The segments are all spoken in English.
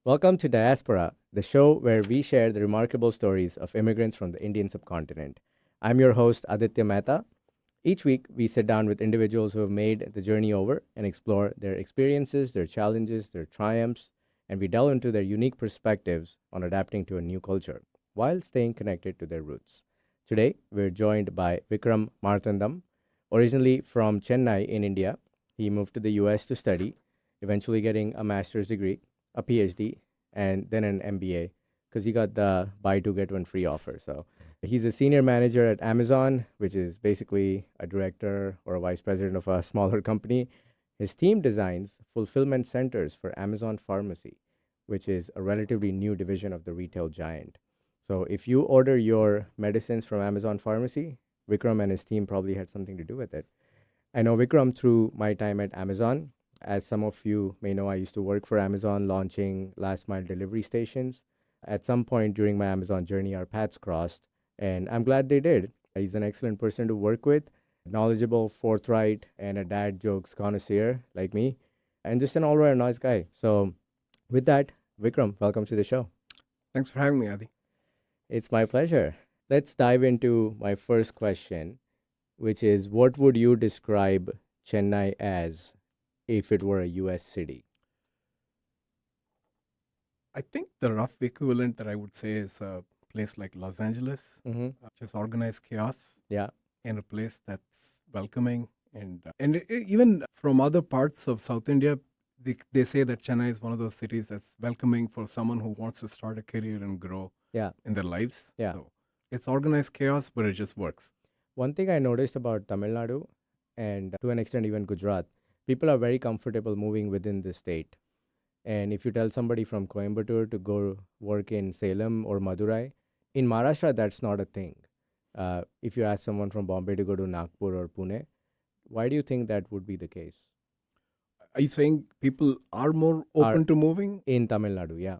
Welcome to Diaspora, the show where we share the remarkable stories of immigrants from the Indian subcontinent. I'm your host, Aditya Mehta. Each week, we sit down with individuals who have made the journey over and explore their experiences, their challenges, their triumphs, and we delve into their unique perspectives on adapting to a new culture while staying connected to their roots. Today, we're joined by Vikram Marthandam, originally from Chennai in India. He moved to the US to study, eventually getting a master's degree, a PhD, and then an MBA because he got the buy two get one free offer. So he's a senior manager at Amazon, which is basically a director or a vice president of a smaller company. His team designs fulfillment centers for Amazon Pharmacy, which is a relatively new division of the retail giant. So if you order your medicines from Amazon Pharmacy, Vikram and his team probably had something to do with it. I know Vikram through my time at Amazon. As some of you may know, I used to work for Amazon launching last mile delivery stations. At some point during my Amazon journey, our paths crossed, and I'm glad they did. He's an excellent person to work with, knowledgeable, forthright, and a dad jokes connoisseur like me, and just an all around nice guy. So, with that, Vikram, welcome to the show. Thanks for having me, Adi. It's my pleasure. Let's dive into my first question, which is what would you describe Chennai as if it were a US city? I think the rough equivalent that I would say is a place like Los Angeles, Mm-hmm. just organized chaos Yeah. in a place that's welcoming. And even from other parts of South India, they say that Chennai is one of those cities that's welcoming for someone who wants to start a career and grow Yeah. in their lives. Yeah. So it's organized chaos, but it just works. One thing I noticed about Tamil Nadu and to an extent even Gujarat, people are very comfortable moving within the state. And if you tell somebody from Coimbatore to go work in Salem or Madurai, in Maharashtra, that's not a thing. If you ask someone from Bombay to go to Nagpur or Pune, why do you think that would be the case? I think people are more Are open to moving. in Tamil Nadu, yeah,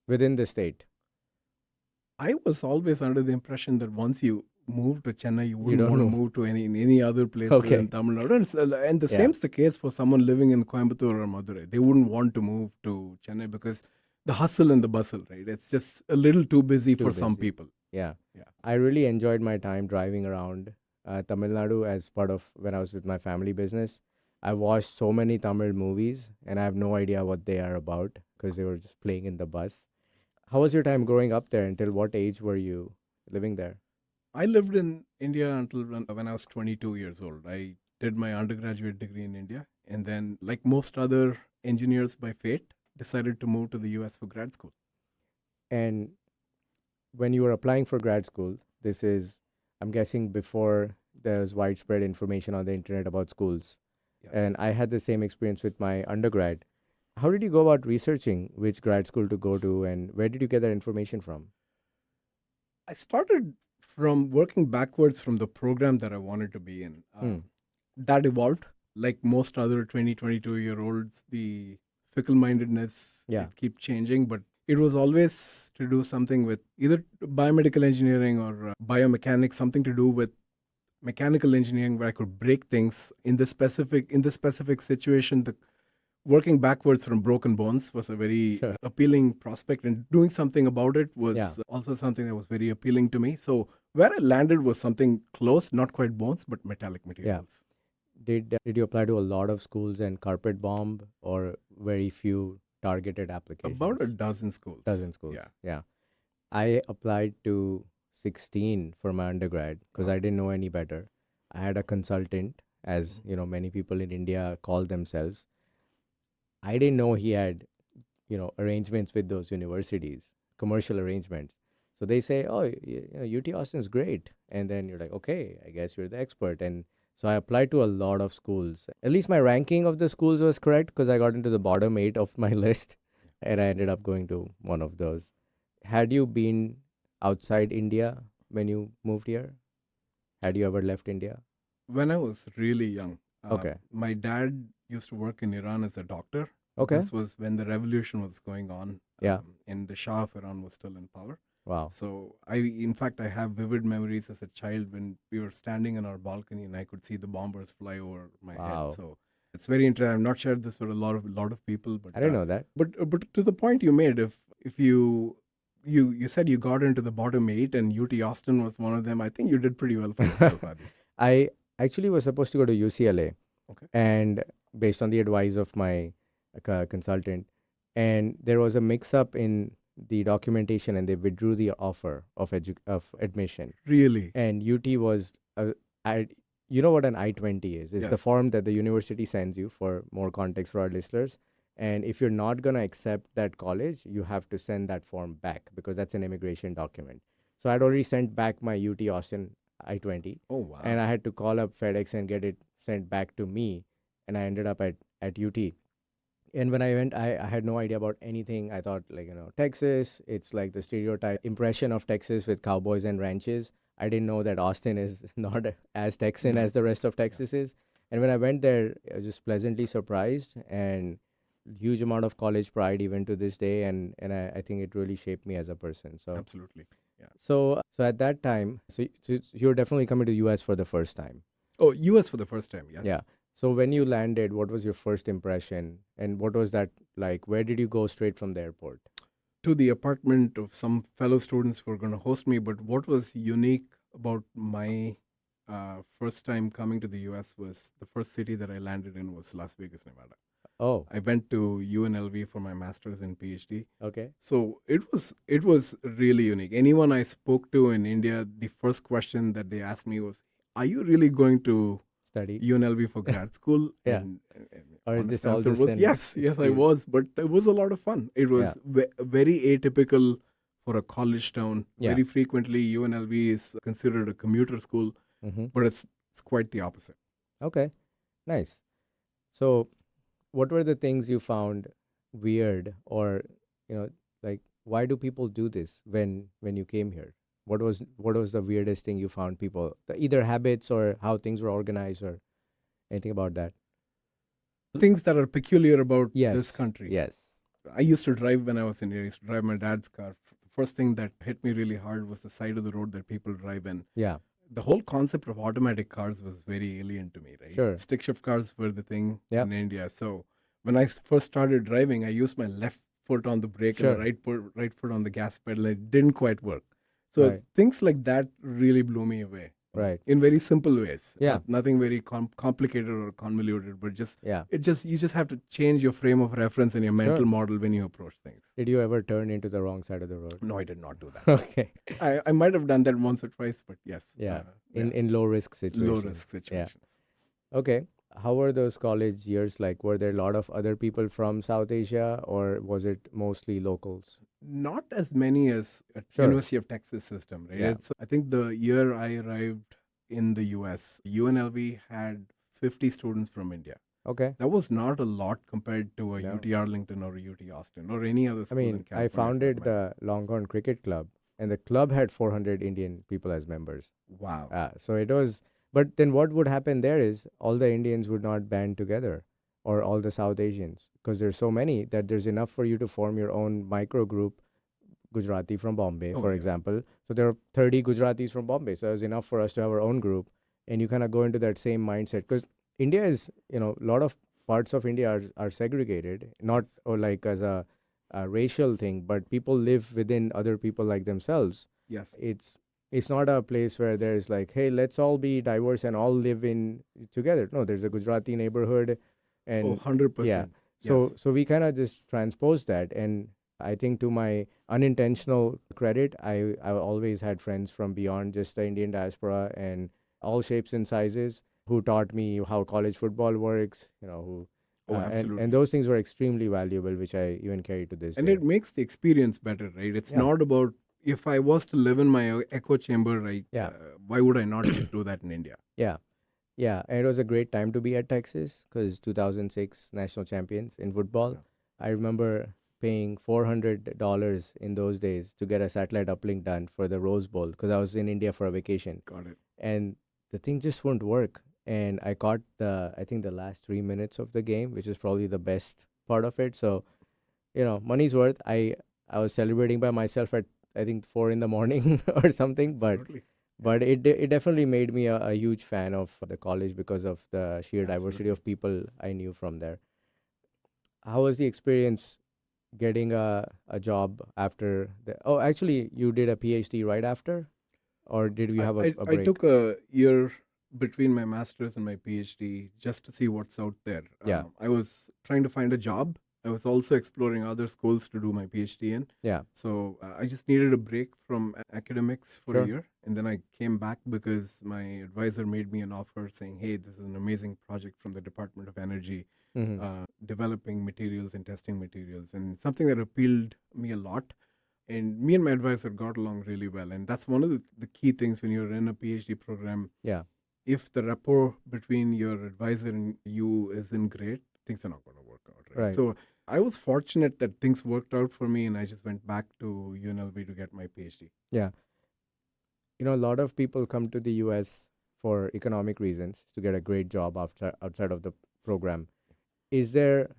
within the state. I was always under the impression that once you move to Chennai, you wouldn't don't want to move. move to any other place Okay. within Tamil Nadu. And the Yeah. same's the case for someone living in Coimbatore or Madurai. They wouldn't want to move to Chennai because the hustle and the bustle, right? It's just a little too busy Too for some busy. people. Yeah. Yeah. I really enjoyed my time driving around Tamil Nadu as part of when I was with my family business. I watched so many Tamil movies and I have no idea what they are about because they were just playing in the bus. How was your time growing up there? Until what age were you living there? I lived in India until when I was 22 years old. I did my undergraduate degree in India. And then, like most other engineers by fate, decided to move to the US for grad school. And when you were applying for grad school, this is, I'm guessing, before there's widespread information on the internet about schools. Yes. And I had the same experience with my undergrad. How did you go about researching which grad school to go to and where did you get that information from? I started from working backwards from the program that I wanted to be in. That evolved. Like most other 20, 22-year-olds, the fickle mindedness keep changing, but it was always to do something with either biomedical engineering or biomechanics, something to do with mechanical engineering where I could break things in the specific situation. The working backwards from broken bones was a very appealing prospect, and doing something about it was also something that was very appealing to me. So where I landed was something close, not quite bones, but metallic materials. Did you apply to a lot of schools and carpet bomb or very few targeted applications? About a dozen schools. Dozen schools. Yeah. I applied to 16 for my undergrad because I didn't know any better. I had a consultant, as you know, many people in India call themselves. I didn't know he had, arrangements with those universities, commercial arrangements. So they say, oh, UT Austin's great. And then you're like, okay, I guess you're the expert. And so I applied to a lot of schools. At least my ranking of the schools was correct because I got into the bottom 8 of my list and I ended up going to one of those. Had you been outside India when you moved here? Had you ever left India? When I was really young, Okay. my dad used to work in Iran as a doctor. Okay. This was when the revolution was going on. Yeah. And the Shah of Iran was still in power. Wow. So in fact, I have vivid memories as a child when we were standing on our balcony and I could see the bombers fly over my Wow. head. So It's very interesting. I've not shared this with a lot of people, but I didn't know that. but to the point you made, if you said you got into the bottom 8 and UT Austin was one of them, I think you did pretty well for yourself, Adi. I actually was supposed to go to UCLA, Okay. and based on the advice of my consultant, and there was a mix-up in the documentation, and they withdrew the offer of admission. Really? And UT was, you know what an I-20 is? It's the Yes. form that the university sends you, for more context for our listeners. And if you're not going to accept that college, you have to send that form back, because that's an immigration document. So I'd already sent back my UT Austin I-20, Oh wow. and I had to call up FedEx and get it sent back to me, and I ended up at UT. And when I went, I had no idea about anything. I thought, like, Texas, it's like the stereotype impression of Texas with cowboys and ranches. I didn't know that Austin is not as Texan No. as the rest of Texas is. And when I went there, I was just pleasantly surprised, and huge amount of college pride even to this day. And I think it really shaped me as a person. So Absolutely. Yeah. so at that time, so you're definitely coming to the US for the first time. Oh, US for the first time. Yes. Yeah. So when you landed, what was your first impression, and what was that like? Where did you go straight from the airport? To the apartment of some fellow students who were going to host me. But what was unique about my first time coming to the US was the first city that I landed in was Las Vegas, Nevada. Oh, I went to UNLV for my master's and PhD. okay. So it was really unique. Anyone I spoke to in India, the first question that they asked me was, "Are you really going to Study. UNLV for grad school?" Yeah. And Or is honest this all answer just was an yes, I excuse? was, but it was a lot of fun. It was very atypical for a college town. Yeah. Very frequently, UNLV is considered a commuter school, Mm-hmm. but it's quite the opposite. Okay. Nice. So, what were the things you found weird, or like, why do people do this when you came here? What was the weirdest thing you found people, either habits or how things were organized, or anything about that? Things that are peculiar about Yes. this country. Yes. I used to drive when I was in here. I used to drive my dad's car. The first thing that hit me really hard was the side of the road that people drive in. Yeah. The whole concept of automatic cars was very alien to me, right? Sure. Stick shift cars were the thing Yep. in India. So when I first started driving, I used my left foot on the brake Sure. and the right foot on the gas pedal. It didn't quite work. So Right. things like that really blew me away. Right. In very simple ways. Yeah. Nothing very complicated or convoluted, but Yeah. you just have to change your frame of reference and your mental Sure. model when you approach things. Did you ever turn into the wrong side of the road? No, I did not do that. Okay. I might have done that once or twice, but yes. Yeah. In low risk situations. low risk situations. Okay. How were those college years like? Were there a lot of other people from South Asia, or was it mostly locals? Not as many as at Sure. University of Texas system, right? Yeah. I think the year I arrived in the US, UNLV had 50 students from India. Okay. That was not a lot compared to a No. UT Arlington or a UT Austin or any other I school in mean, California. I for that founded matter. the Longhorn Cricket Club, and the club had 400 Indian people as members. Wow. So it was, but then what would happen there is all the Indians would not band together, or all the South Asians, because there's so many that there's enough for you to form your own micro group. Gujarati from Bombay, Oh, for yeah. example. So there are 30 Gujaratis from Bombay. So it was enough for us to have our own group, and you kind of go into that same mindset, because India is, a lot of parts of India are segregated, not Yes. or like as a racial thing, but people live within other people like themselves. Yes. It's not a place where there's like, hey, let's all be diverse and all live in together. No, there's a Gujarati neighborhood, and Oh, 100%. so we kind of just transposed that. And I think, to my unintentional credit, I always had friends from beyond just the Indian diaspora, and all shapes and sizes, who taught me how college football works, who Oh, absolutely. and those things were extremely valuable, which I even carry to this And day. it makes the experience better, right? It's Yeah. not about if I was to live in my echo chamber, right? Yeah. Why would I not just do that in India? Yeah, and it was a great time to be at Texas, because 2006 national champions in football. Yeah. I remember paying $400 in those days to get a satellite uplink done for the Rose Bowl, because I was in India for a vacation, Got it. and the thing just wouldn't work. And I caught I think the last 3 minutes of the game, which is probably the best part of it. So, money's worth. I was celebrating by myself at, I think, 4 in the morning or something, but Absolutely. But it definitely made me a huge fan of the college because of the sheer diversity Absolutely. of people I knew from there. How was the experience getting a job after the? Oh, actually, you did a PhD right after, or did you I, have I, a I break? took a year between my master's and my PhD just to see what's out there. Yeah, I was trying to find a job. I was also exploring other schools to do my PhD in. yeah, So I just needed a break from academics for a sure. year. And then I came back because my advisor made me an offer saying, hey, this is an amazing project from the Department of Energy, Mm-hmm. developing materials and testing materials, and something that appealed me a lot. And me and my advisor got along really well. And that's one of the key things when you're in a PhD program. Yeah, If the rapport between your advisor and you isn't great, things are not going to work out, right? right. So I was fortunate that things worked out for me, and I just went back to UNLV to get my PhD. Yeah, a lot of people come to the US for economic reasons to get a great job outside of the program. Is there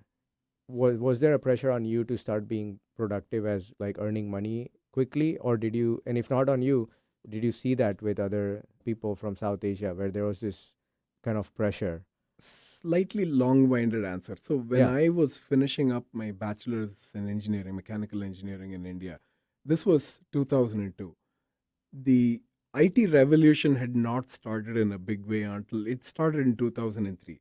was there a pressure on you to start being productive as like earning money quickly, or did you, and if not on you, did you see that with other people from South Asia where there was this kind of pressure? Slightly long-winded answer. So when Yeah, I was finishing up my bachelor's in engineering, mechanical engineering in India, this was 2002. The IT revolution had not started in a big way until it started in 2003.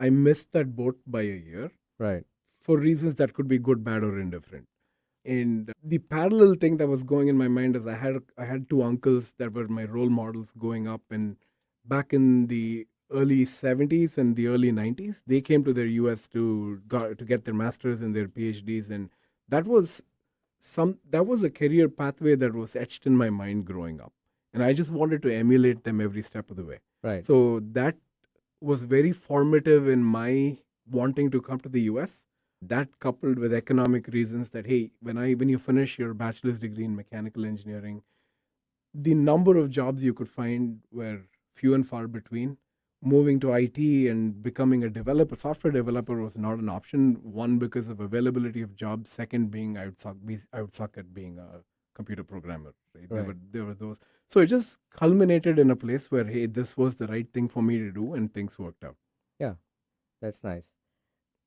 I missed that boat by a year right, for reasons that could be good, bad, or indifferent. And the parallel thing that was going in my mind is I had two uncles that were my role models going up, and back in the early 70s and the early 90s, they came to their US to get their masters and their PhDs, and that was that was a career pathway that was etched in my mind growing up, and I just wanted to emulate them every step of the way. right. So that was very formative in my wanting to come to the US. That coupled with economic reasons that hey, when you finish your bachelor's degree in mechanical engineering, the number of jobs you could find were few and far between. Moving to IT and becoming a developer, software developer, was not an option. One, because of availability of jobs. Second, being I would suck at being a computer programmer. Right? Right. There were those. So it just culminated in a place where hey, this was the right thing for me to do, and things worked out. Yeah, that's nice.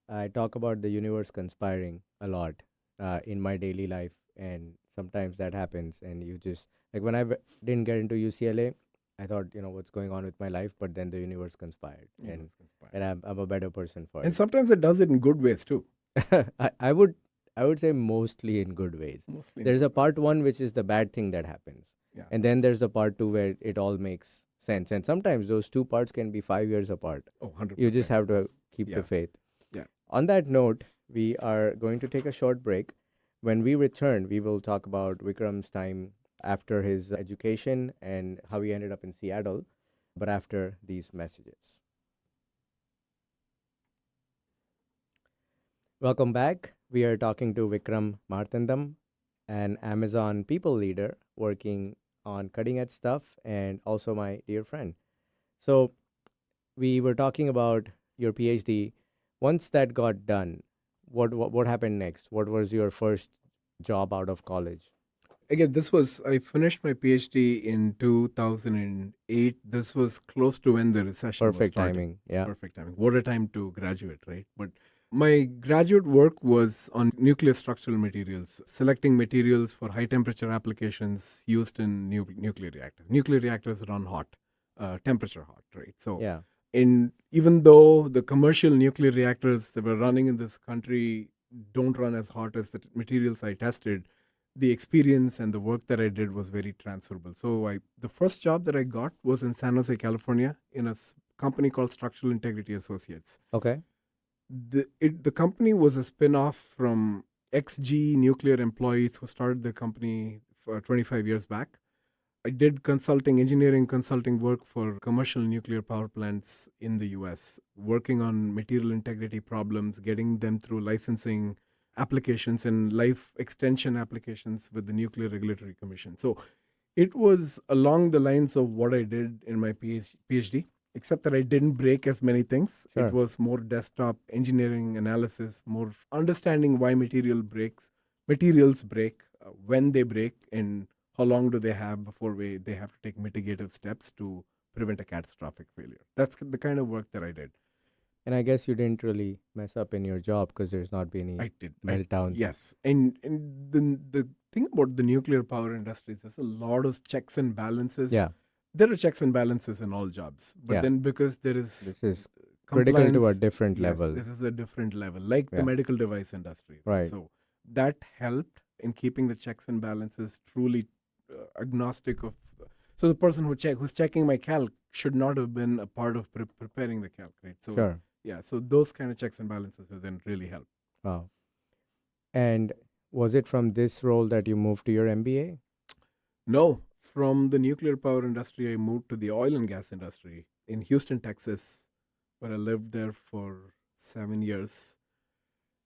I talk about the universe conspiring a lot in my daily life, and sometimes that happens. And you just like when didn't get into UCLA, I thought what's going on with my life, but then the universe conspired, It was and inspired. I'm a better person for And it. sometimes it does it in good ways too. I would say mostly in good ways. Mostly in There's a good ways. part one which is the bad thing that happens, Yeah. and then there's the part two where it all makes sense. And sometimes those two parts can be 5 years apart. Oh, You just 100%. have to keep the Yeah. faith. Yeah. On that note, we are going to take a short break. When we return, we will talk about Vikram's time after his education and how he ended up in Seattle, but after these messages. Welcome back. We are talking to Vikram Marthandam, an Amazon people leader working on cutting edge stuff and also my dear friend. So, we were talking about your PhD. Once that got done, what happened next? What was your first job out of college? Again, I finished my PhD in 2008. This was close to when the recession was Perfect starting. timing. Yeah. Perfect timing. What a time to graduate, right? But my graduate work was on nuclear structural materials, selecting materials for high temperature applications used in nuclear reactors. Nuclear reactors run hot, temperature hot, right? So, Yeah. even though the commercial nuclear reactors that were running in this country don't run as hot as the materials I tested, the experience and the work that I did was very transferable. So the first job that I got was in San Jose, California, in a company called Structural Integrity Associates. Okay. The company was a spin-off from XG nuclear employees who started their company 25 years back. I did engineering consulting work for commercial nuclear power plants in the US, working on material integrity problems, getting them through licensing applications and life extension applications with the Nuclear Regulatory Commission. So it was along the lines of what I did in my PhD, except that I didn't break as many things. It Sure. was more desktop engineering analysis, more understanding why materials break, when they break, and how long do they have before they have to take mitigative steps to prevent a catastrophic failure. That's the kind of work that I did. And I guess you didn't really mess up in your job because there's not been any I did. meltdowns. Yes. And the thing about the nuclear power industry is there's a lot of checks and balances. Yeah. There are checks and balances in all jobs. But Yeah. then because there is This is critical to a compliance, different yes, level. this is a different level, like the Yeah. medical device industry. Right. So that helped in keeping the checks and balances truly agnostic of. So the person who's checking my calc should not have been a part of preparing the calc, right? So Sure. yeah, so those kind of checks and balances will then really help. Wow. And was it from this role that you moved to your MBA? No, from the nuclear power industry, I moved to the oil and gas industry in Houston, Texas, where I lived there for 7 years.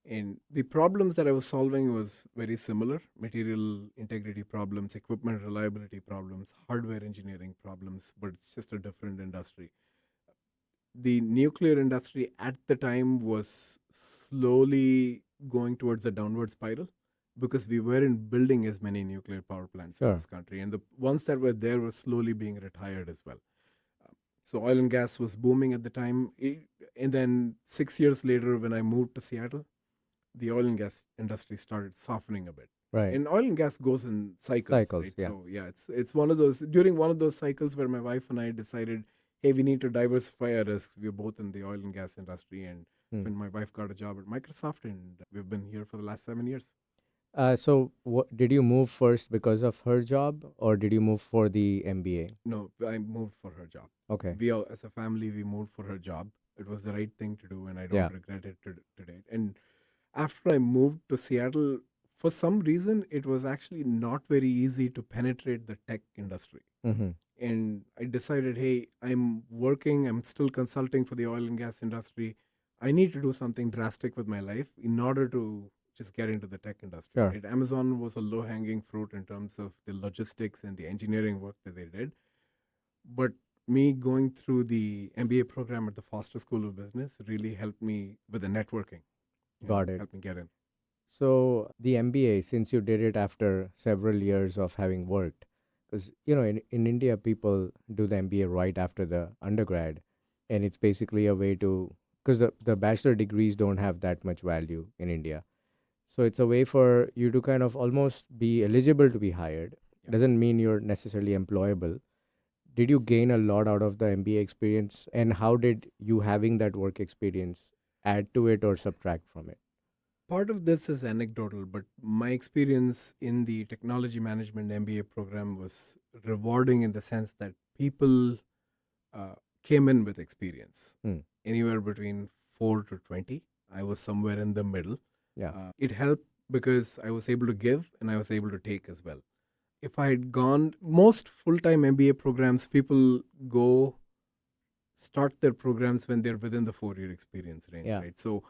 And the problems that I was solving was very similar: material integrity problems, equipment reliability problems, hardware engineering problems, but it's just a different industry. The nuclear industry at the time was slowly going towards a downward spiral because we weren't building as many nuclear power plants in this country. And the ones that were there were slowly being retired as well. So oil and gas was booming at the time. And then 6 years later, when I moved to Seattle, the oil and gas industry started softening a bit. Right. And oil and gas goes in cycles, right? Yeah. So yeah, it's one of those, during one of those cycles where my wife and I decided, hey, we need to diversify our risks. We're both in the oil and gas industry, and when my wife got a job at Microsoft, and we've been here for the last 7 years. So did you move first because of her job, or did you move for the MBA? No, I moved for her job. Okay. We all, as a family, we moved for her job. It was the right thing to do, and I don't regret it today. And after I moved to Seattle, for some reason, it was actually not very easy to penetrate the tech industry. Mm-hmm. And I decided, hey, I'm still consulting for the oil and gas industry. I need to do something drastic with my life in order to just get into the tech industry. Sure. Right? Amazon was a low hanging fruit in terms of the logistics and the engineering work that they did. But me going through the MBA program at the Foster School of Business really helped me with the networking. Got it. Helped me get in. So the MBA, since you did it after several years of having worked, because in India people do the MBA right after the undergrad, and it's basically a way to, because the bachelor degrees don't have that much value in India, so it's a way for you to kind of almost be eligible to be hired. Yeah. Doesn't mean you're necessarily employable. Did you gain a lot out of the MBA experience, and how did you having that work experience add to it or subtract from it? Part of this is anecdotal, but my experience in the technology management MBA program was rewarding in the sense that people came in with experience, anywhere between 4 to 20. I was somewhere in the middle. Yeah. It helped because I was able to give and I was able to take as well. If I had gone, most full-time MBA programs, people start their programs when they're within the 4-year experience range, right? So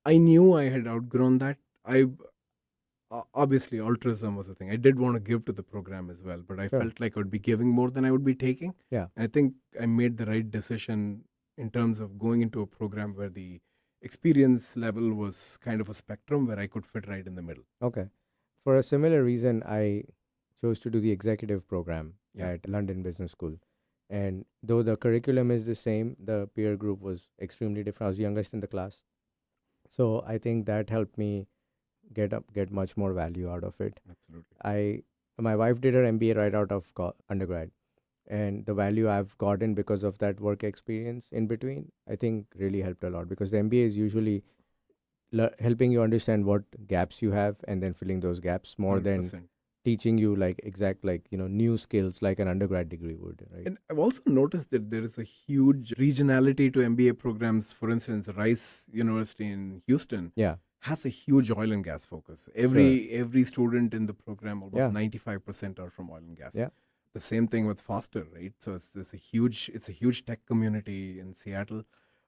I knew I had outgrown that. Obviously altruism was a thing. I did want to give to the program as well, but I felt like I would be giving more than I would be taking. Yeah. I think I made the right decision in terms of going into a program where the experience level was kind of a spectrum where I could fit right in the middle. Okay. For a similar reason, I chose to do the executive program at London Business School. And though the curriculum is the same, the peer group was extremely different. I was youngest in the class. So I think that helped me get much more value out of it. Absolutely. My wife did her MBA right out of undergrad, and the value I've gotten because of that work experience in between, I think really helped a lot, because the MBA is usually helping you understand what gaps you have and then filling those gaps more 100%. than teaching you new skills like an undergrad degree would, right? And I've also noticed that there is a huge regionality to MBA programs. For instance, Rice University in Houston has a huge oil and gas focus. Every student in the program, almost 95% are from oil and gas. Yeah. The same thing with Foster, right? So it's a huge tech community in Seattle.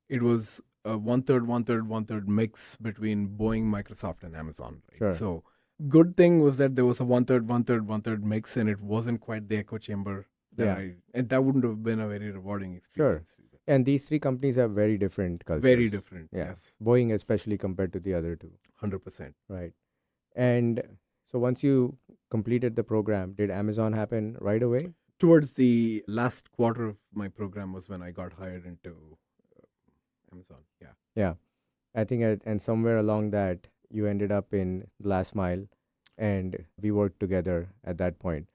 It was a one-third mix between Boeing, Microsoft, and Amazon, right? Sure. So good thing was that there was a one-third mix, and it wasn't quite the echo chamber. And that wouldn't have been a very rewarding experience. Sure. And these three companies have very different cultures. Very different, Yeah. yes. Boeing especially compared to the other two. 100%. Right. And So once you completed the program, did Amazon happen right away? Towards the last quarter of my program was when I got hired into Amazon. Yeah. Yeah. I think, and somewhere along that, you ended up in the last mile and we worked together at that point.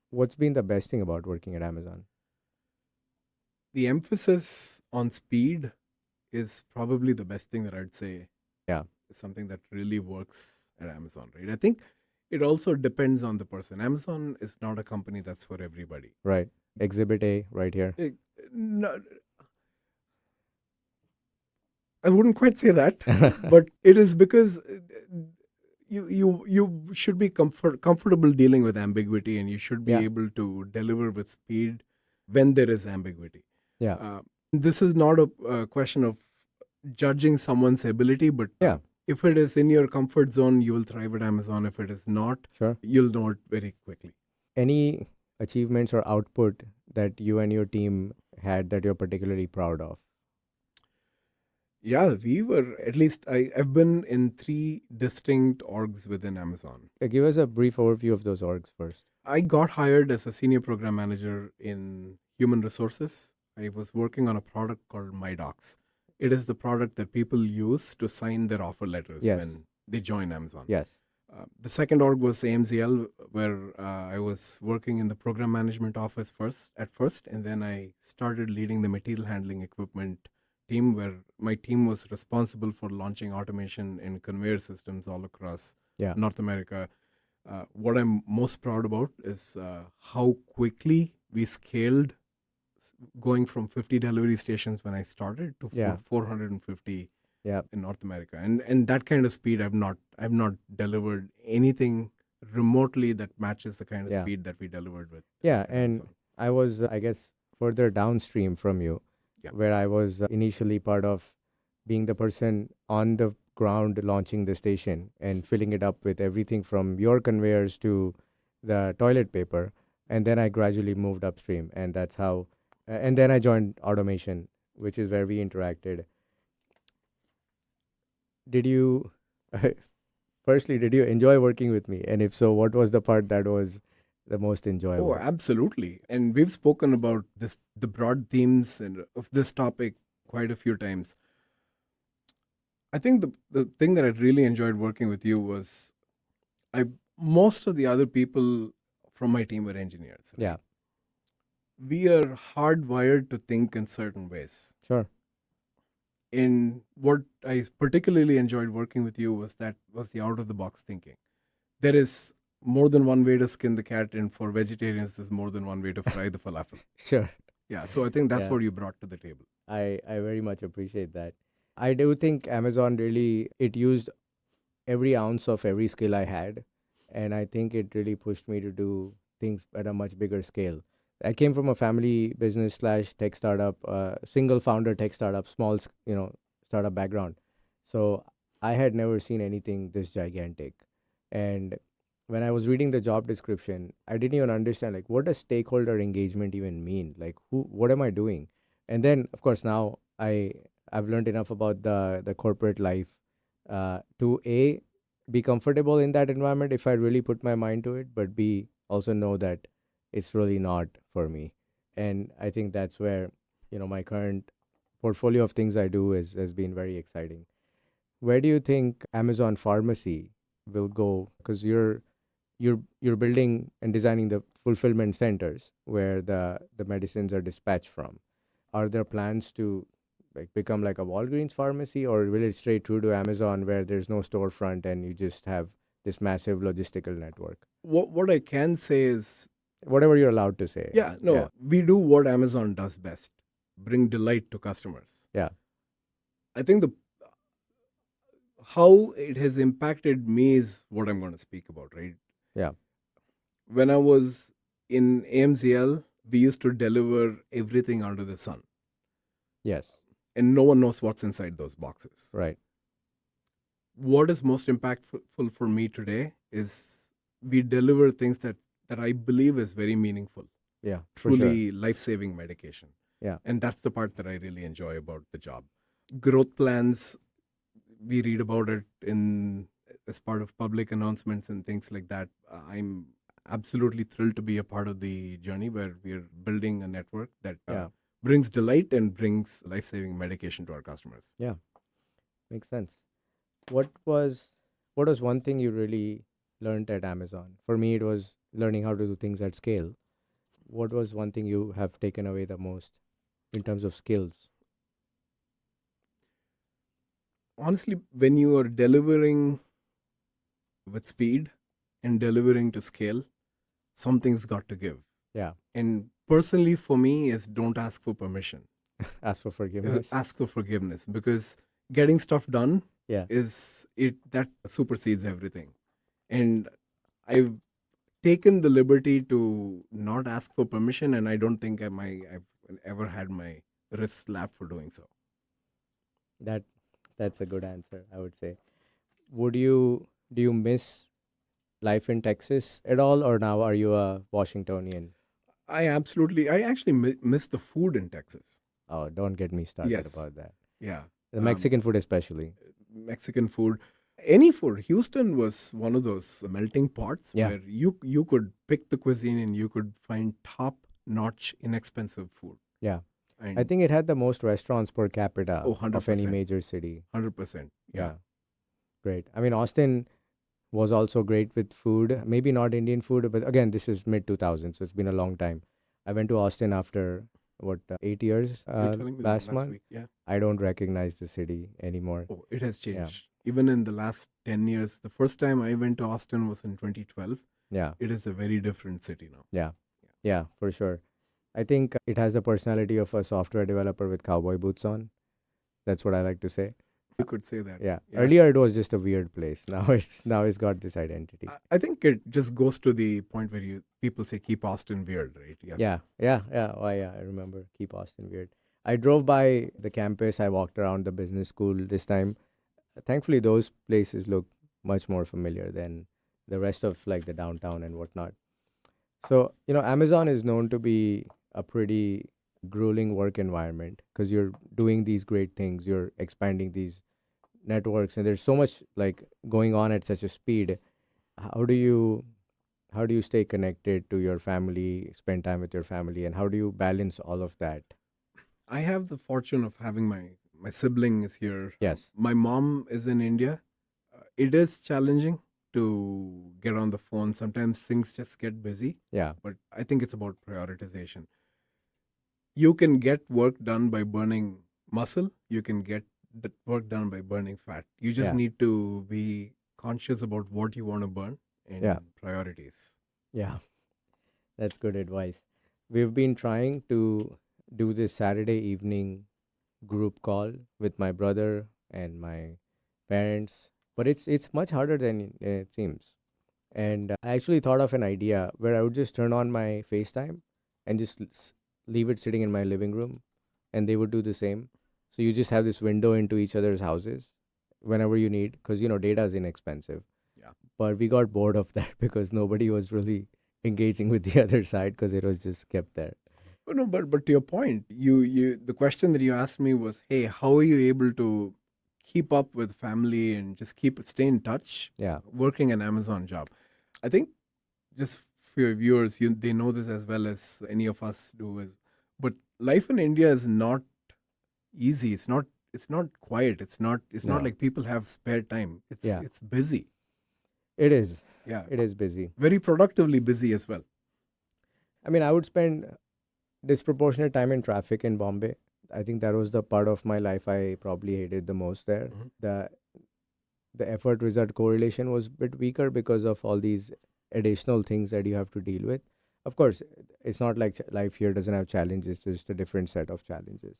What's been the best thing about working at Amazon? The emphasis on speed is probably the best thing that I'd say Yeah. is something that really works at Amazon, right? I think it also depends on the person. Amazon is not a company that's for everybody. Right. Exhibit A right here. No, I wouldn't quite say that, but it is because you should be comfortable dealing with ambiguity, and you should be Yeah. able to deliver with speed when there is ambiguity. Yeah. This is not a question of judging someone's ability, but Yeah. if it is in your comfort zone, you will thrive at Amazon. If it is not, Sure. you'll know it very quickly. Any achievements or output that you and your team had that you're particularly proud of? Yeah, we were, at least I've been in 3 distinct orgs within Amazon. Give us a brief overview of those orgs first. I got hired as a senior program manager in human resources. I was working on a product called MyDocs. It is the product that people use to sign their offer letters Yes. when they join Amazon. Yes. The second org was AMZL, where I was working in the program management office at first, and then I started leading the material handling equipment team, where my team was responsible for launching automation in conveyor systems all across Yeah. North America. What I'm most proud about is how quickly we scaled, going from 50 delivery stations when I started to Yeah. 450 Yeah. in North America, and that kind of speed I've not delivered anything remotely that matches the kind of Yeah. speed that we delivered with. Yeah. at And Amazon. I was, I guess, further downstream from you, Yeah. where I was initially part of being the person on the ground launching the station and filling it up with everything from your conveyors to the toilet paper. And then I gradually moved upstream, and that's how, and then I joined automation, which is where we interacted. Did you, firstly, did you enjoy working with me? And if so, what was the part that was the most enjoyable? Oh, absolutely. And we've spoken about the broad themes and of this topic quite a few times. I think the thing that I really enjoyed working with you was most of the other people from my team were engineers. Right? Yeah, We are hardwired to think in certain ways. sure. In what I particularly enjoyed working with you was the out of the box thinking. There is more than one way to skin the cat, and for vegetarians, there's more than one way to fry the falafel. Sure. Yeah, so I think that's Yeah. what you brought to the table. I very much appreciate that. I do think Amazon really, it used every ounce of every skill I had, and I think it really pushed me to do things at a much bigger scale. I came from a family business slash tech startup, single founder tech startup, startup background. So I had never seen anything this gigantic. And when I was reading the job description, I didn't even understand, like, what does stakeholder engagement even mean? Like, what am I doing? And then, of course, now I've learned enough about the corporate life to be comfortable in that environment if I really put my mind to it, but B, also know that it's really not for me. And I think that's where, my current portfolio of things I do has been very exciting. Where do you think Amazon Pharmacy will go? Because you're building and designing the fulfillment centers where the medicines are dispatched from. Are there plans to like become like a Walgreens pharmacy, or will it stay true to Amazon where there's no storefront and you just have this massive logistical network? What I can say is, Whatever you're allowed to say. we do what Amazon does best: bring delight to customers. Yeah. I think how it has impacted me is what I'm going to speak about, right? Yeah. When I was in AMZL, we used to deliver everything under the sun, Yes. and no one knows what's inside those boxes. Right. What is most impactful for me today is we deliver things that I believe is very meaningful, Yeah. For sure. truly life-saving medication. Yeah. And that's the part that I really enjoy about the job. Growth plans, we read about it in as part of public announcements and things like that. I'm absolutely thrilled to be a part of the journey where we're building a network that Yeah. brings delight and brings life-saving medication to our customers. Yeah. Makes sense. What was one thing you really learned at Amazon? For me, it was learning how to do things at scale. What was one thing you have taken away the most in terms of skills? Honestly, when you are delivering with speed and delivering to scale, something's got to give. Yeah. And personally, for me, is don't ask for permission. Ask for forgiveness. Ask for forgiveness, because getting stuff done Yeah. is it that supersedes everything. And I've taken the liberty to not ask for permission, and I don't think I've ever had my wrist slapped for doing so. That's a good answer, I would say. Do you miss life in Texas at all, or now are you a Washingtonian? I actually miss the food in Texas. Oh, don't get me started Yes. about that. Yeah. The Mexican food especially. Mexican food, any food. Houston was one of those melting pots Yeah. where you could pick the cuisine and you could find top notch, inexpensive food. Yeah. And I think it had the most restaurants per capita Oh, of any 100%. major city. 100%. Yeah. Great. I mean, Austin was also great with food. Maybe not Indian food, but again, this is mid 2000s, so it's been a long time. I went to Austin after 8 years You're telling me that last last month. week. Yeah. I don't recognize the city anymore. Oh, it has Yeah. changed. Even in the last 10 years, the first time I went to Austin was in 2012. Yeah. It is a very different city now. Yeah, for sure. I think it has the personality of a software developer with cowboy boots on. That's what I like to say. You could say that. Yeah. Earlier it was just a weird place. Now it's got this identity. I think it just goes to the point where people say keep Austin weird, right? Yes. Yeah. Oh, yeah. I remember. Keep Austin weird. I drove by the campus. I walked around the business school this time. Thankfully, those places look much more familiar than the rest of like the downtown and whatnot. So, Amazon is known to be a pretty grueling work environment because you're doing these great things, you're expanding these networks, and there's so much like going on at such a speed. How do you stay connected to your family, spend time with your family, and how do you balance all of that? I have the fortune of having my sibling is here. Yes. My mom is in India. It is challenging to get on the phone. Sometimes things just get busy, Yeah. but I think it's about prioritization. You can get work done by burning muscle. You can get work done by burning fat. You just Yeah. need to be conscious about what you want to burn and Yeah. priorities. Yeah. That's good advice. We've been trying to do this Saturday evening group call with my brother and my parents, but it's much harder than it seems. And I actually thought of an idea where I would just turn on my FaceTime and just leave it sitting in my living room, and they would do the same. So you just have this window into each other's houses whenever you need, because data is inexpensive. Yeah. But we got bored of that because nobody was really engaging with the other side because it was just kept there. Oh, no, but to your point, you the question that you asked me was, hey, how are you able to keep up with family and just stay in touch? Yeah. Working an Amazon job, I think just for your viewers, they know this as well as any of us do. But life in India is not easy. It's not quiet. It's not No. like people have spare time. Yeah. It's busy. It is. Yeah. It is busy. Very productively busy as well. I mean, I would spend disproportionate time in traffic in Bombay. I think that was the part of my life I probably hated the most there. Mhm. The effort result correlation was a bit weaker because of all these additional things that you have to deal with. Of course, it's not like life here doesn't have challenges, it's just a different set of challenges.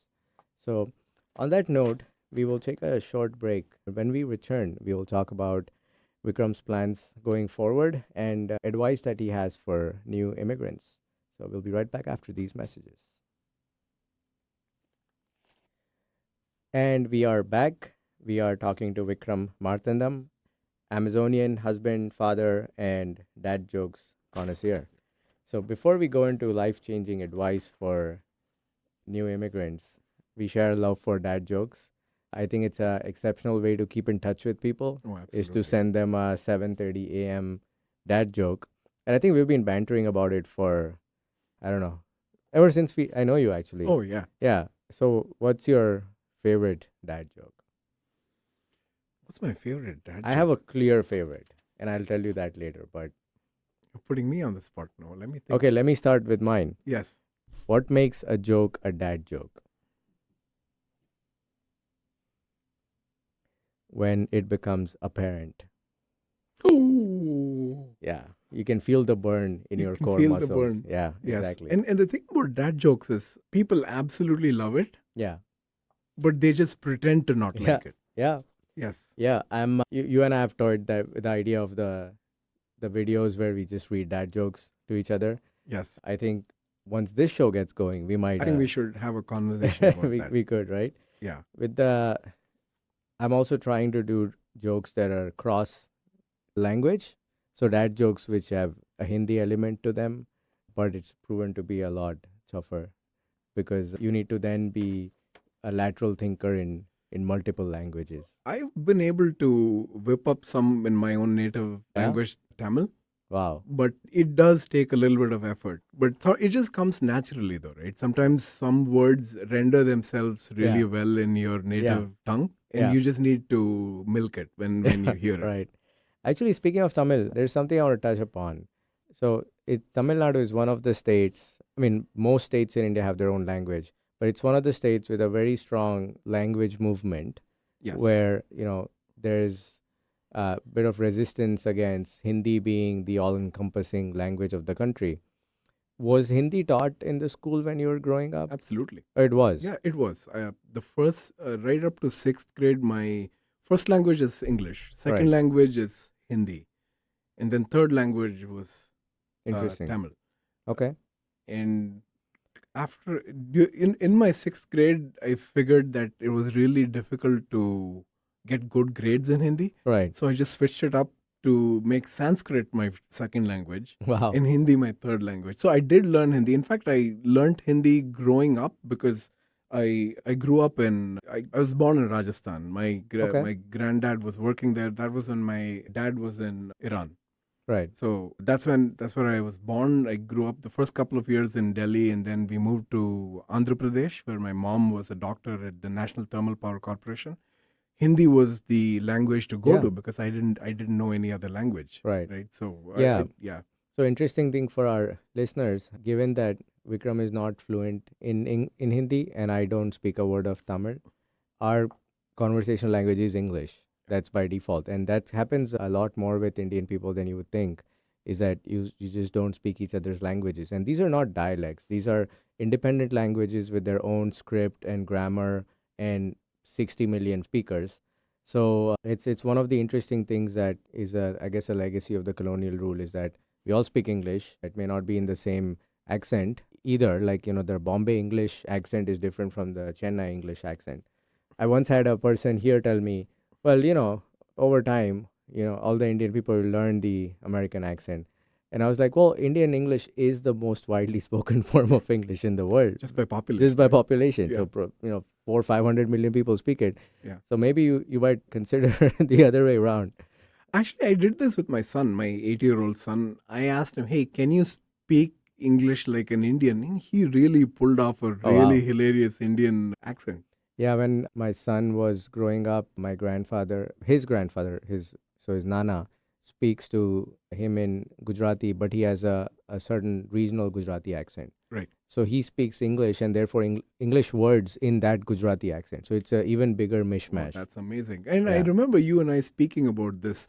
So, on that note, we will take a short break. When we return, we will talk about Vikram's plans going forward and advice that he has for new immigrants. So, we'll be right back after these messages. And we are back. We are talking to Vikram Marthandam, Amazonian husband, father, and dad jokes connoisseur. So, before we go into life changing advice for new immigrants, we share a love for dad jokes. I think it's a exceptional way to keep in touch with people Oh, is absolutely. to send them a 7:30 a.m. dad joke. And I think we've been bantering about it for, I don't know, ever since I know you actually. Oh, yeah. Yeah. So what's your favorite dad joke? What's my favorite dad I joke? have a clear favorite, and I'll tell you that later. But You're putting me on the spot now. Let me think. okay, let me start with mine. Yes. What makes a joke a dad joke? When it becomes apparent. Oh, Yeah. You can feel the burn in you your can core feel the muscles. burn. Yeah, Yes. exactly. And the thing about dad jokes is people absolutely love it, Yeah. but they just pretend to not Yeah. like it. Yeah. Yes. Yeah. You and I have toyed that with the idea of the videos where we just read dad jokes to each other. Yes. I think once this show gets going, we might I think we should have a conversation about that. we could, right? Yeah. With the I'm also trying to do jokes that are cross language. So dad jokes which have a Hindi element to them, but it's proven to be a lot tougher because you need to then be a lateral thinker in multiple languages. I've been able to whip up some in my own native Yeah? language, Tamil, Wow. but it does take a little bit of effort. But it just comes naturally, though, right? Sometimes some words render themselves really Yeah. well in your native tongue, and Yeah. you just need to milk it when you hear it. Right. Actually, speaking of Tamil, there's something I want to touch upon. So, Tamil Nadu is one of the states. I mean, most states in India have their own language, but it's one of the states with a very strong language movement Yes. where, there's a bit of resistance against Hindi being the all encompassing language of the country. Was Hindi taught in the school when you were growing up? Absolutely. It was. Yeah, it was. The first, right up to sixth grade, my first language is English. Second Right. language is Hindi. And then third language was Interesting. Tamil. Okay. And after in my sixth grade, I figured that it was really difficult to get good grades in Hindi. Right. So I just switched it up to make Sanskrit my second language Wow. and Hindi my third language. So I did learn Hindi. In fact, I learned Hindi growing up because I grew up I was born in Rajasthan. Okay. My granddad was working there. That was when my dad was in Iran. Right. So that's where I was born. I grew up the first couple of years in Delhi, and then we moved to Andhra Pradesh, where my mom was a doctor at the National Thermal Power Corporation. Hindi was the language to go Yeah. to because I didn't know any other language. Right. So Yeah. yeah. So interesting thing for our listeners, given that Vikram is not fluent in Hindi and I don't speak a word of Tamil, our conversational language is English. That's by default. And that happens a lot more with Indian people than you would think, is that you just don't speak each other's languages. And these are not dialects. These are independent languages with their own script and grammar and 60 million speakers. So it's one of the interesting things that is, I guess, a legacy of the colonial rule is that we all speak English. It may not be in the same accent either. Like, the Bombay English accent is different from the Chennai English accent. I once had a person here tell me, well, over time, all the Indian people learn the American accent. And I was like, well, Indian English is the most widely spoken form of English in the world. Just by population. Just by right? population. Yeah. So, 400-500 million people speak it. Yeah. So maybe you might consider the other way around. Actually, I did this with my son, my 8-year-old son. I asked him, "Hey, can you speak English like an Indian?" And he really pulled off a Oh, really wow. hilarious Indian accent. Yeah, when my son was growing up, my grandfather, his Nana, speaks to him in Gujarati, but he has a certain regional Gujarati accent. Right. So he speaks English and therefore English words in that Gujarati accent. So it's an even bigger Oh, mishmash. that's amazing. And I Yeah. remember you and I speaking about this.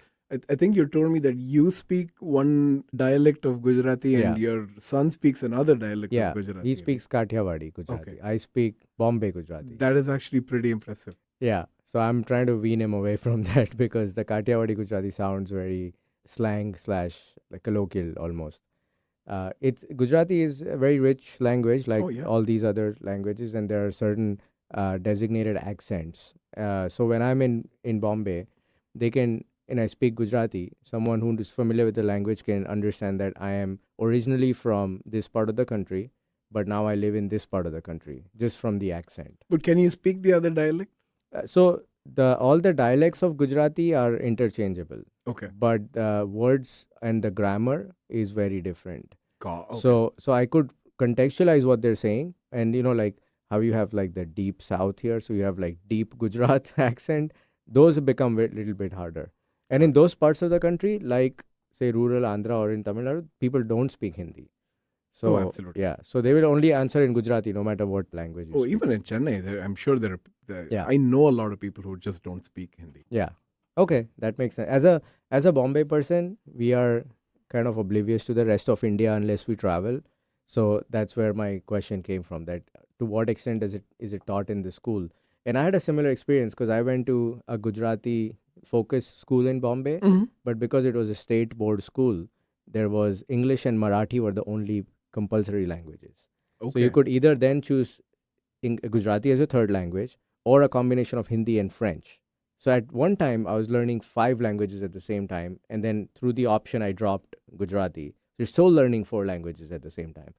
I think you told me that you speak one dialect of Gujarati and Yeah. your son speaks another dialect Yeah, of Gujarati. he speaks Kathiawadi Gujarati. Okay. I speak Bombay Gujarati. That is actually pretty impressive. Yeah, so I'm trying to wean him away from that because the Kathiawadi Gujarati sounds very slang slash like colloquial almost. It's Gujarati is a very rich language like Oh, yeah. all these other languages, and there are certain designated accents. So when I'm in Bombay, they can and I speak Gujarati. Someone who is familiar with the language can understand that I am originally from this part of the country, but now I live in this part of the country just from the accent. But can you speak the other dialect? So all the dialects of Gujarati are interchangeable, Okay. but the words and the grammar is very different. Okay. So I could contextualize what they're saying, and like how you have like the deep South here, so you have like deep Gujarat accent. Those become a little bit harder, and in those parts of the country, like say rural Andhra or in Tamil Nadu, people don't speak Hindi. So absolutely. yeah, so they will only answer in Gujarati, no matter what language you speak. Even in Chennai, I'm sure Yeah. I know a lot of people who just don't speak Hindi. Yeah. Okay, that makes sense. As a Bombay person, we are kind of oblivious to the rest of India unless we travel. So that's where my question came from. That to what extent is it taught in the school? And I had a similar experience because I went to a Gujarati focused school in Bombay, Mhm. but because it was a state board school, there was English and Marathi were the only compulsory languages. So you Okay. could either then choose Gujarati as a third language or a combination of Hindi and French. So at one time, I was learning 5 languages at the same time, and then through the option, I dropped Gujarati. You're still learning 4 languages at the same time.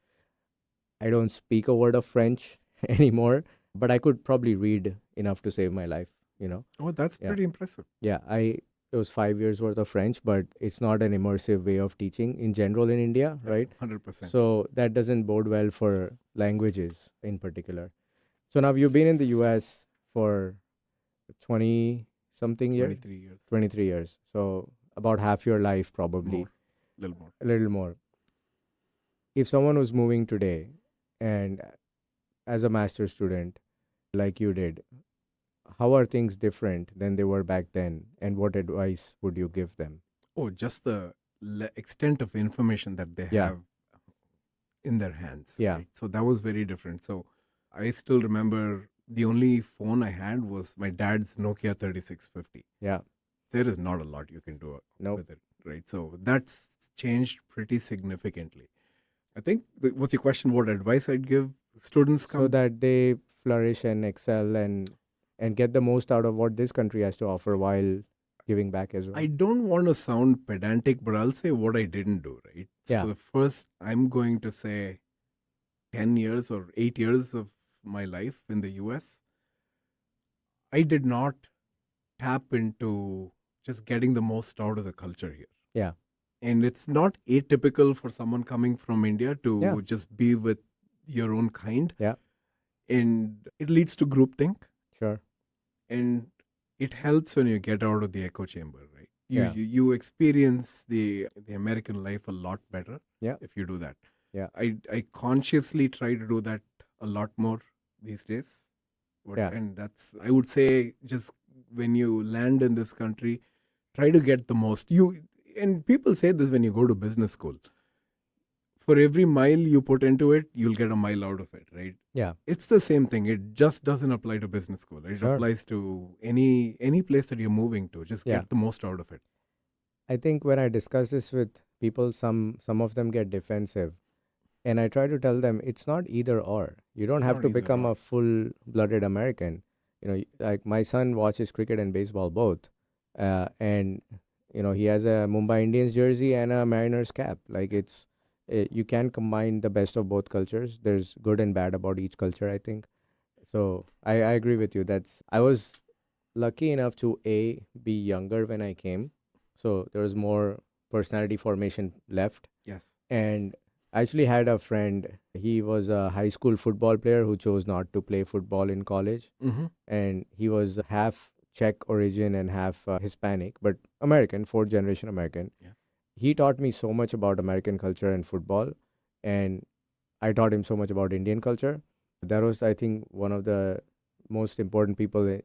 I don't speak a word of French anymore, but I could probably read enough to save my life. Oh, that's Yeah. pretty impressive. Yeah, it was 5 years worth of French, but it's not an immersive way of teaching in general in India, right? 100%. So that doesn't bode well for languages in particular. So now you've been in the US for 20 something years, 23 years. 23 years. So about half your life, probably. More. Little more. A little more. If someone was moving today and as a master's student, like you did, how are things different than they were back then? And what advice would you give them? Oh, just the extent of information that they Yeah. have in their hands. Yeah. Right? So that was very different. So I still remember the only phone I had was my dad's Nokia 3650. Yeah. There is not a lot you can do Nope. with it, right? So that's changed pretty significantly. I think, what's your question? What advice I'd give students So that they flourish and excel and get the most out of what this country has to offer while giving back as well. I don't want to sound pedantic, but I'll say what I didn't do, right? So Yeah. for the first, I'm going to say 10 years or 8 years of my life in the US, I did not tap into just getting the most out of the culture here. Yeah. And it's not atypical for someone coming from India to Yeah. just be with your own kind. Yeah. And it leads to groupthink. Sure. And it helps when you get out of the echo chamber, right? Yeah. You experience the American life a lot better. Yeah. If you do that. Yeah. I consciously try to do that a lot more these days. Yeah. And that's, I would say, just when you land in this country, try to get the most. And people say this when you go to business school. For every mile you put into it, you'll get a mile out of it, right? Yeah. It's the same thing. It just doesn't apply to business school. It Sure. applies to any place that you're moving to. Just Yeah. get the most out of it. I think when I discuss this with people, some of them get defensive. And I try to tell them it's not either or. You don't It's have not to either become or. a full-blooded American. Like my son watches cricket and baseball both. And he has a Mumbai Indians jersey and a Mariners cap. Like you can combine the best of both cultures. There's good and bad about each culture, I think. So I agree with you. I was lucky enough to be younger when I came. So there was more personality formation left. Yes. And I actually had a friend. He was a high school football player who chose not to play football in college. Mm-hmm. And he was half Czech origin and half Hispanic, but American, fourth generation American. Yeah. He taught me so much about American culture and football. And I taught him so much about Indian culture. That was, I think, one of the most important people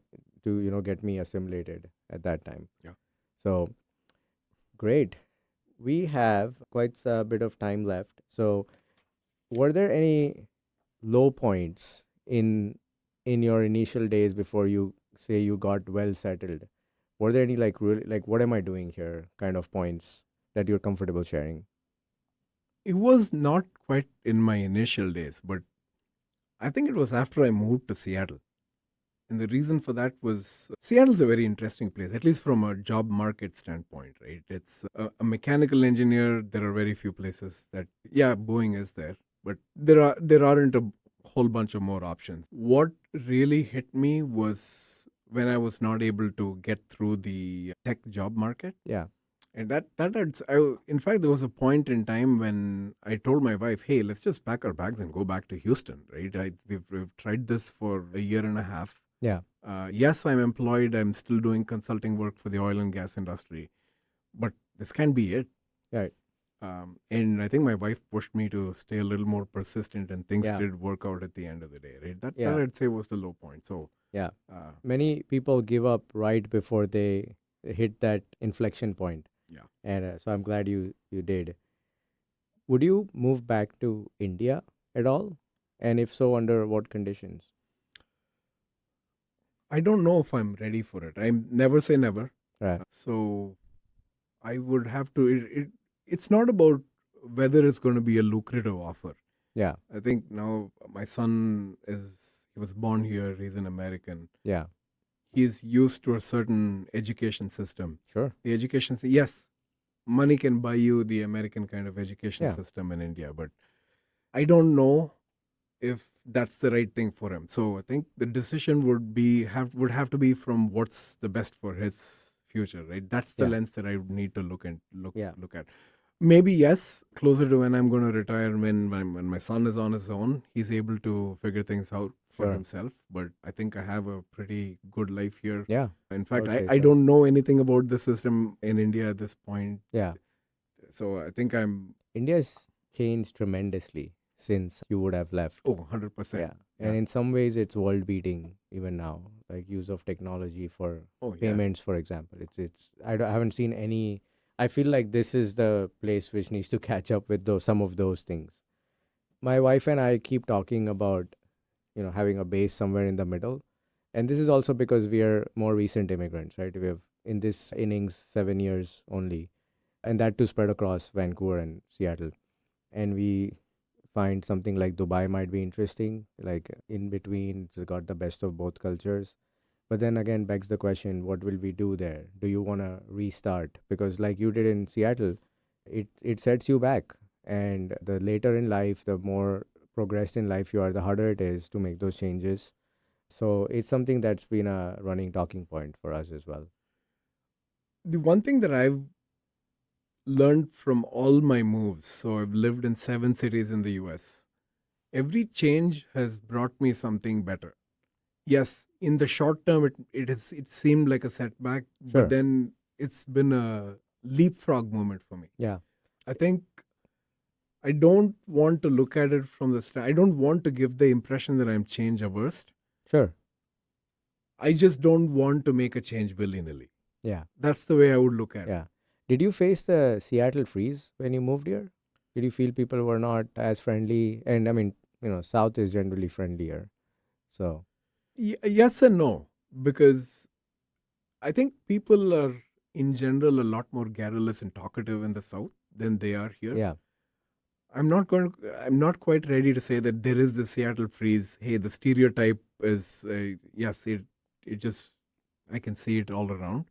to, get me assimilated at that time. Yeah. So, great. We have quite a bit of time left. So, were there any low points in your initial days before you say you got well settled? Were there any really what am I doing here kind of points that you're comfortable sharing? It was not quite in my initial days, but I think it was after I moved to Seattle. And the reason for that was Seattle's a very interesting place, at least from a job market standpoint, right? It's a mechanical engineer. There are very few places that, Boeing is there, but there aren't a whole bunch of more options. What really hit me was when I was not able to get through the tech job market. Yeah. And in fact, there was a point in time when I told my wife, "Hey, let's just pack our bags and go back to Houston." Right? We've tried this for a year and a half. Yeah. Yes, I'm employed. I'm still doing consulting work for the oil and gas industry, but this can be it. Right. And I think my wife pushed me to stay a little more persistent, and things Yeah. did work out at the end of the day. Right? That Yeah. I'd say was the low point. So Yeah. uh, Many people give up right before they hit that inflection point. yeah. And so I'm glad you did. Would you move back to India at all? And if so, under what conditions? I don't know if I'm ready for it. I never say never. Right. So I would have to. It's not about whether it's going to be a lucrative offer. Yeah. I think now my son he was born here. He's an American. Yeah. He's used to a certain education system. Sure. The education, yes, money can buy you the American kind of education Yeah. system in India, but I don't know if that's the right thing for him. So I think the decision would have to be from what's the best for his future, right? That's the Yeah. lens that I would need to look Yeah. at. Maybe yes, closer to when I'm going to retire, when my son is on his own, he's able to figure things out for Sure. himself. But I think I have a pretty good life here. Yeah. In fact, would say I so. don't know anything about the system in India at this point. Yeah. So I think I'm India's changed tremendously since you would have left. 100%. Yeah. And in some ways, it's world beating even now, like use of technology for Oh, yeah. payments, for example. I haven't seen any. I feel like this is the place which needs to catch up with some of those things. My wife and I keep talking about, having a base somewhere in the middle. And this is also because we are more recent immigrants, right? We have in this innings 7 years only, and that too spread across Vancouver and Seattle. And we find something like Dubai might be interesting, like in between, it's got the best of both cultures. But then again, begs the question, what will we do there? Do you want to restart? Because like you did in Seattle, it sets you back. And the later in life, the more progressed in life you are, the harder it is to make those changes. So it's something that's been a running talking point for us as well. The one thing that I've learned from all my moves, so I've lived in 7 cities in the US, every change has brought me something better. Yes, in the short term, it seemed like a setback, Sure. but then it's been a leapfrog moment for me. Yeah. I think I don't want to look at it from the start. I don't want to give the impression that I'm change averse. Sure. I just don't want to make a change willy nilly. Yeah. That's the way I would look at it. Yeah. Did you face the Seattle freeze when you moved here? Did you feel people were not as friendly? And I mean, South is generally friendlier. So, Yes and no, because I think people are in general a lot more garrulous and talkative in the South than they are here. yeah. I'm not quite ready to say that there is the Seattle freeze. Hey, the stereotype is yes, it just I can see it all around.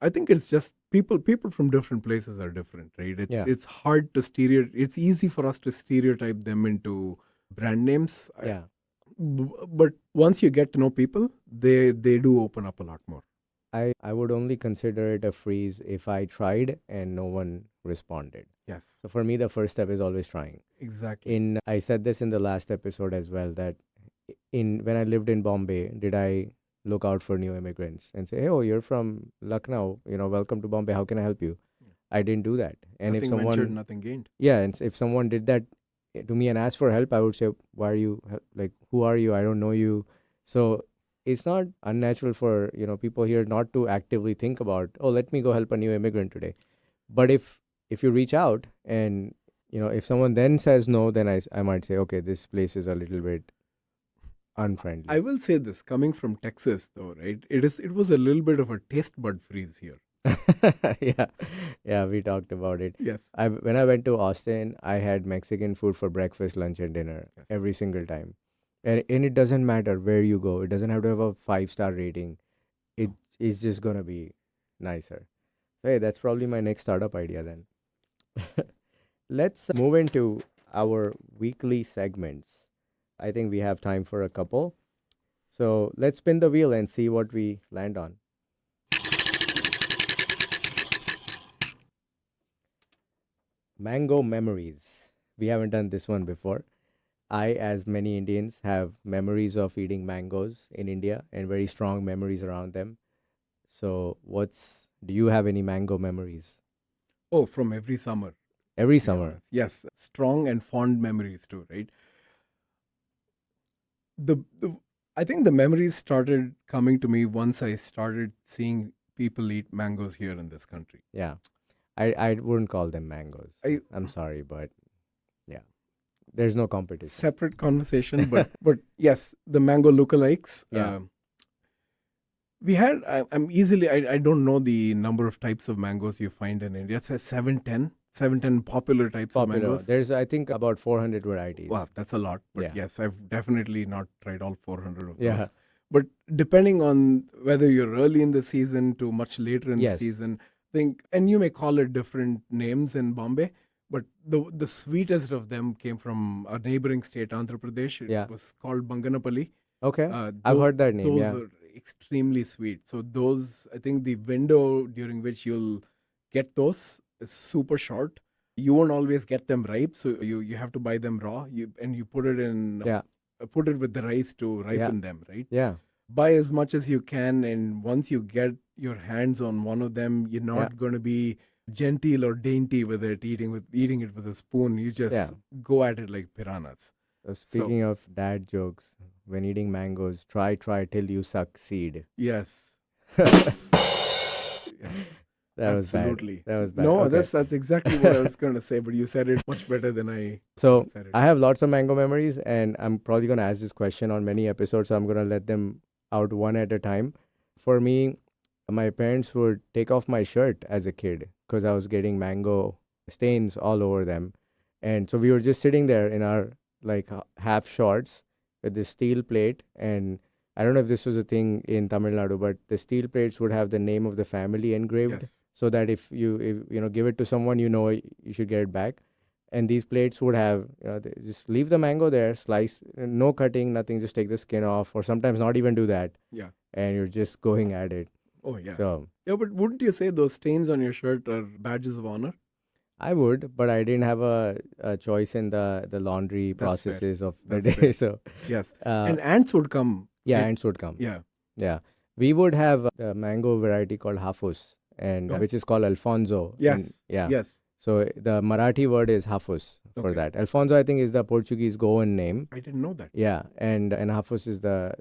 I think it's just people from different places are different, right? It's hard to it's easy for us to stereotype them into brand names. Yeah. But once you get to know people, they do open up a lot more. I would only consider it a freeze if I tried and no one responded. Yes, So for me, the first step is always trying. exactly. I said this in the last episode as well, that when I lived in Bombay, did I look out for new immigrants and say, "Hey, oh, you're from Lucknow, welcome to Bombay. How can I help you?" Yeah. I didn't do that. And Nothing if someone, ventured, nothing gained. yeah, and if someone did that to me and asked for help, I would say, "Why are you like? Who are you? I don't know you." So it's not unnatural for people here not to actively think about, "Oh, let me go help a new immigrant today." But if you reach out and if someone then says no, then I might say, okay, this place is a little bit unfriendly. I will say this, coming from Texas though, right? It was a little bit of a taste bud freeze here. Yeah, we talked about it. Yes. When I went to Austin, I had Mexican food for breakfast, lunch, and dinner Yes. every single time. And it doesn't matter where you go. It doesn't have to have a 5-star rating. It's just gonna be nicer. So hey, that's probably my next startup idea then. Let's move into our weekly segments. I think we have time for a couple. So let's spin the wheel and see what we land on. Mango memories. We haven't done this one before. I, as many Indians, have memories of eating mangoes in India and very strong memories around them. So, do you have any mango memories? Oh, from every summer. Every To be summer. honest. Yes, strong and fond memories too, right? The I think the memories started coming to me once I started seeing people eat mangoes here in this country. Yeah. I wouldn't call them mangoes. I I'm sorry, but yeah, there's no competition. Separate conversation, but yes, the mango lookalikes. Yeah. We had. I'm easily. I don't know the number of types of mangoes you find in India. It's a 710 popular types of Popular. mangoes. There's, I think, about 400 varieties. Wow, that's a lot. But Yeah. yes, I've definitely not tried all 400 of Yeah. those. But depending on whether you're early in the season to much later in Yes. the season, and you may call it different names in Bombay, but the sweetest of them came from a neighboring state, Andhra Pradesh. It Yeah. was called Banganapalli. Okay. I've heard that name. Those Yeah. were extremely sweet. So those, I think the window during which you'll get those is super short. You won't always get them ripe, so you have to buy them raw. You put it in, Yeah. put it with the rice to ripen them, right? Yeah. Buy as much as you can, and once you get your hands on one of them, you're not going to be gentle or dainty with it, eating it with a spoon. You just go at it like piranhas. Speaking of dad jokes, when eating mangoes, try till you succeed. Yes. Yes. That was bad. Absolutely. That was bad. No, Okay. that's exactly what I was going to say, but you said it much better than I So said it. I have lots of mango memories, and I'm probably going to ask this question on many episodes, so I'm going to let them out one at a time. For me, my parents would take off my shirt as a kid because I was getting mango stains all over them. And so we were just sitting there in our half shorts with this steel plate. And I don't know if this was a thing in Tamil Nadu, but the steel plates would have the name of the family engraved. Yes. So that if you give it to someone, you should get it back. And these plates would have, they just leave the mango there, slice, no cutting, nothing, just take the skin off, or sometimes not even do that. Yeah. And you're just going at it. Oh, yeah. So Yeah, but wouldn't you say those stains on your shirt are badges of honor? I would, but I didn't have a choice in the laundry That's fair. processes of the That's day. fair. So Yes. And ants would come. yeah, It- ants would come. Yeah. Yeah. We would have a mango variety called hafus, and Oh. which is called Alfonso. Yes. Yeah. Yes. So the Marathi word is hafus for Okay. that. Alfonso, I think, is the Portuguese Goan name. I didn't know that. Yeah, and hafus is the.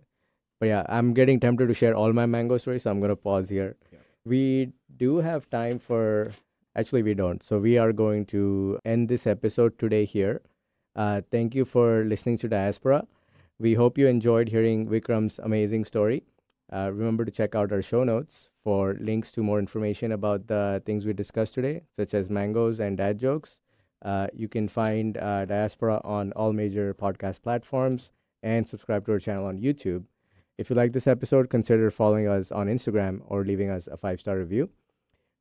But yeah, I'm getting tempted to share all my mango stories, so I'm gonna pause here. Yes. We do have time for. Actually, we don't. So we are going to end this episode today here. Thank you for listening to Diaspora. We hope you enjoyed hearing Vikram's amazing story. Remember to check out our show notes for links to more information about the things we discussed today, such as mangoes and dad jokes. You can find Diaspora on all major podcast platforms and subscribe to our channel on YouTube. If you like this episode, consider following us on Instagram or leaving us a 5-star review.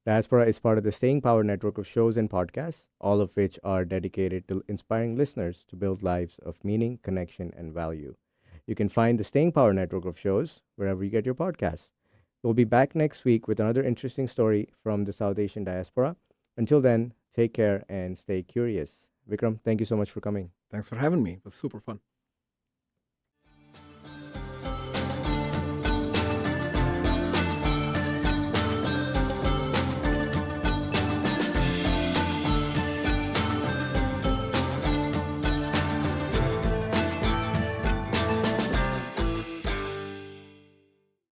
Diaspora is part of the Staying Power network of shows and podcasts, all of which are dedicated to inspiring listeners to build lives of meaning, connection, and value. You can find the Staying Power network of shows wherever you get your podcasts. We'll be back next week with another interesting story from the South Asian diaspora. Until then, take care and stay curious. Vikram, thank you so much for coming. Thanks for having me. It was super fun.